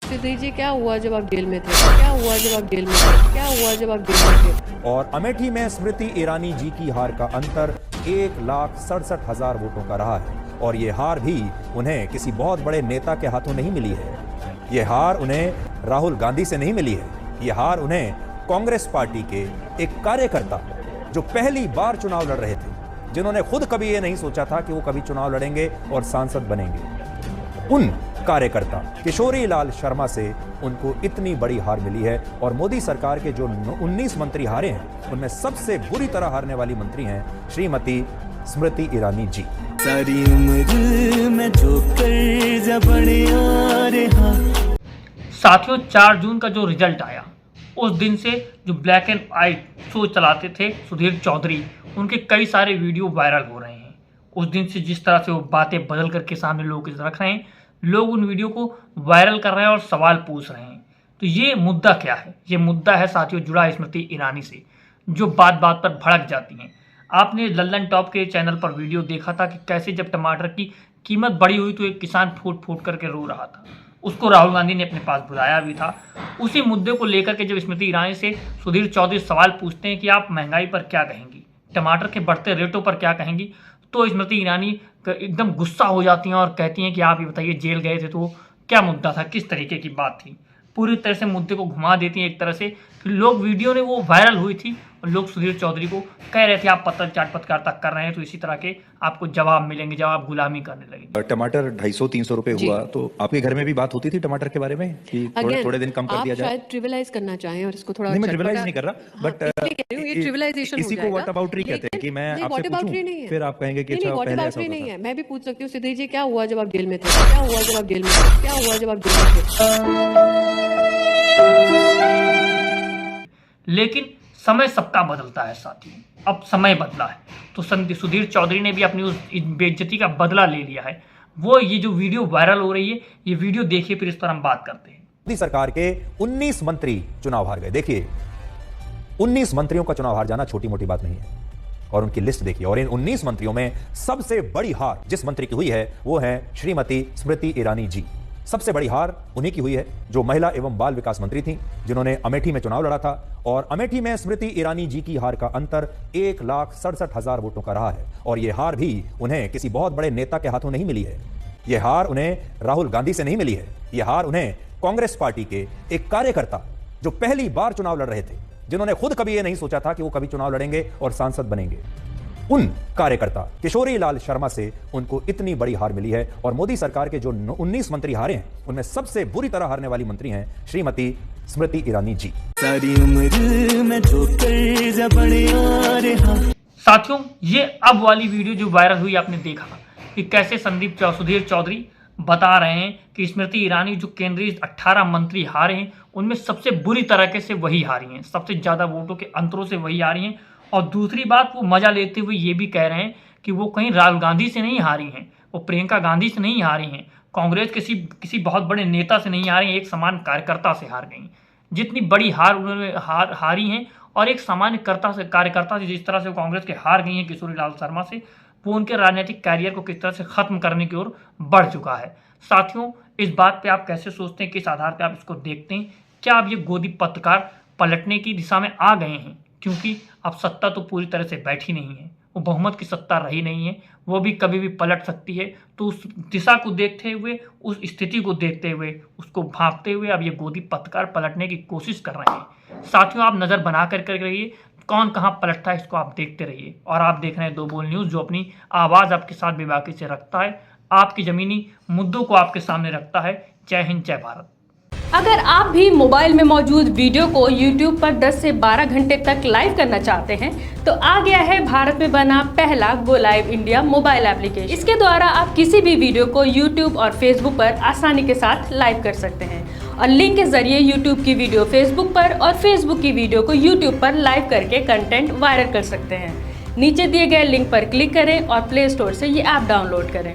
उससे दीजिए क्या हुआ जब आप जेल में थे, क्या हुआ जब आप जेल में थे, क्या हुआ जब आप जेल में थे। और अमेठी में स्मृति ईरानी जी की हार का अंतर 1,67,000 वोटों का रहा है। और ये हार भी उन्हें किसी बहुत बड़े नेता के हाथों नहीं मिली है। ये हार उन्हें राहुल गांधी से नहीं मिली है। ये हार उन्हें कांग्रेस पार्टी के एक कार्यकर्ता जो पहली बार चुनाव लड़ रहे थे, जिन्होंने खुद कभी ये नहीं सोचा था कि वो कभी चुनाव लड़ेंगे और सांसद बनेंगे, उन कार्यकर्ता किशोरी लाल शर्मा से उनको इतनी बड़ी हार मिली है। और मोदी सरकार के जो 19 मंत्री हारे हैं, उनमें सबसे बुरी तरह हारने वाली मंत्री हैं श्रीमती स्मृति ईरानी जी। सारी उम्र में जो कर्जा बड़े आ रहा। साथियों, 4 जून का जो रिजल्ट आया, उस दिन से जो ब्लैक एंड वाइट शो चलाते थे सुधीर चौधरी, उनके कई सारे वीडियो वायरल हो रहे हैं। उस दिन से जिस तरह से वो बातें बदल करके सामने लोगों के रख रहे हैं, लोग उन वीडियो को वायरल कर रहे हैं और सवाल पूछ रहे हैं। तो ये मुद्दा क्या है? ये मुद्दा है साथियों जुड़ा है स्मृति ईरानी से, जो बात बात पर भड़क जाती हैं। आपने लल्लन टॉप के चैनल पर वीडियो देखा था कि कैसे जब टमाटर की कीमत बढ़ी हुई तो एक किसान फूट फूट करके रो रहा था। उसको राहुल गांधी ने अपने पास बुलाया भी था। उसी मुद्दे को लेकर के जब स्मृति ईरानी से सुधीर चौधरी सवाल पूछते हैं कि आप महंगाई पर क्या कहेंगी, टमाटर के बढ़ते रेटों पर क्या कहेंगी, तो स्मृति ईरानी एकदम गुस्सा हो जाती हैं और कहती हैं कि आप ये बताइए, जेल गए थे तो क्या मुद्दा था, किस तरीके की बात थी। पूरी तरह से मुद्दे को घुमा देती हैं एक तरह से। कि लोग वीडियो ने वो वायरल हुई थी और लोग सुधीर चौधरी को कह रहे थे आप पत्रकारिता कर रहे हैं तो इसी तरह के आपको जवाब मिलेंगे जब आप गुलामी करने लगेंगे। टमाटर 250-300 रुपए हुआ, तो आपके घर में भी बात होती थी टमाटर के बारे में कि थोड़े दिन कम कर दिया जाए? आप शायद ट्रिविलाइज करना चाहें और इसको थोड़ा नहीं, मैं ट्रिविलाइज नहीं कर रहा, बट ये ट्रिविलाइजेशन इसी को व्हाट अबाउटरी कहते हैं कि मैं आपसे पूछूं, फिर आप कहेंगे कि अच्छा पहले ऐसा होता नहीं है। मैं भी पूछ सकती हूँ, दीजिए क्या हुआ जब आप जेल में थे, क्या हुआ जब आप जेल में थे, क्या हुआ जब आप जेल में थे। लेकिन समय सबका बदलता है साथियों, अब समय बदला है तो सुधीर चौधरी ने भी अपनी उस बेइज्जती का बदला ले लिया है। वो ये जो वीडियो वायरल हो रही है, ये वीडियो देखिए, फिर इस पर हम बात करते हैं। मोदी सरकार के 19 मंत्री चुनाव हार गए। देखिए, 19 मंत्रियों का चुनाव हार जाना छोटी मोटी बात नहीं है। और उनकी लिस्ट देखिए, और इन 19 मंत्रियों में सबसे बड़ी हार जिस मंत्री की हुई है वो है श्रीमती स्मृति ईरानी जी। सबसे बड़ी हार उन्हीं की हुई है जो महिला एवं बाल विकास मंत्री थी, जिन्होंने अमेठी में चुनाव लड़ा था। और अमेठी में स्मृति ईरानी जी की हार का अंतर 1,67,000 वोटों का रहा है। और यह हार भी उन्हें किसी बहुत बड़े नेता के हाथों नहीं मिली है। यह हार उन्हें राहुल गांधी से नहीं मिली है। यह हार उन्हें कांग्रेस पार्टी के एक कार्यकर्ता जो पहली बार चुनाव लड़ रहे थे, जिन्होंने खुद कभी यह नहीं सोचा था कि वो कभी चुनाव लड़ेंगे और सांसद बनेंगे, उन कार्यकर्ता किशोरी लाल शर्मा से उनको इतनी बड़ी हार मिली है। और मोदी सरकार के जो 19 मंत्री हारे हैं, उनमें सबसे बुरी तरह हारने वाली मंत्री हैं श्रीमती स्मृति ईरानी जी। सारी उम्र में जो कर्जा बड़े आ रहा। साथियों, ये अब वाली वीडियो जो वायरल हुई आपने देखा कि कैसे सुधीर चौधरी बता रहे हैं कि स्मृति ईरानी जो केंद्रीय 18 मंत्री हारे हैं, उनमें सबसे बुरी तरीके से वही हारी हैं, सबसे ज्यादा वोटों के अंतरों से वही हारी हैं। और दूसरी बात, वो मजा लेते हुए ये भी कह रहे हैं कि वो कहीं राहुल गांधी से नहीं हारी हैं, वो प्रियंका गांधी से नहीं हारी हैं, कांग्रेस किसी बहुत बड़े नेता से नहीं हारी हैं, एक सामान्य कार्यकर्ता से हार गई। जितनी बड़ी हार उन्होंने हारी हैं, और एक सामान्य कार्यकर्ता से जिस तरह से वो कांग्रेस के हार गई हैं किशोरी लाल शर्मा से, वो उनके राजनीतिक कैरियर को किस तरह से खत्म करने की ओर बढ़ चुका है। साथियों, इस बात पे आप कैसे सोचते हैं, किस आधार पे आप इसको देखते हैं? क्या अब ये गोदी पत्रकार पलटने की दिशा में आ गए हैं? क्योंकि अब सत्ता तो पूरी तरह से बैठी नहीं है, वो बहुमत की सत्ता रही नहीं है, वो भी कभी भी पलट सकती है। तो उस दिशा को देखते हुए, उस स्थिति को देखते हुए, उसको भांपते हुए अब ये गोदी पत्रकार पलटने की कोशिश कर रहे हैं। साथियों, आप नज़र बना कर रहिए, कौन कहाँ पलटता है इसको आप देखते रहिए। और आप देख रहे हैं दो बोल न्यूज़, जो अपनी आवाज़ आपके साथ बेबाकी से रखता है, आपकी ज़मीनी मुद्दों को आपके सामने रखता है। जय हिंद, जय भारत। अगर आप भी मोबाइल में मौजूद वीडियो को YouTube पर 10 से 12 घंटे तक लाइव करना चाहते हैं, तो आ गया है भारत में बना पहला go live India mobile application. इसके द्वारा आप किसी भी वीडियो को YouTube और Facebook पर आसानी के साथ लाइव कर सकते हैं और लिंक के जरिए YouTube की वीडियो Facebook पर और Facebook की वीडियो को YouTube पर लाइव करके कंटेंट वायरल कर सकते हैं। नीचे दिए गए लिंक पर क्लिक करें और प्ले स्टोर से ये ऐप डाउनलोड करें।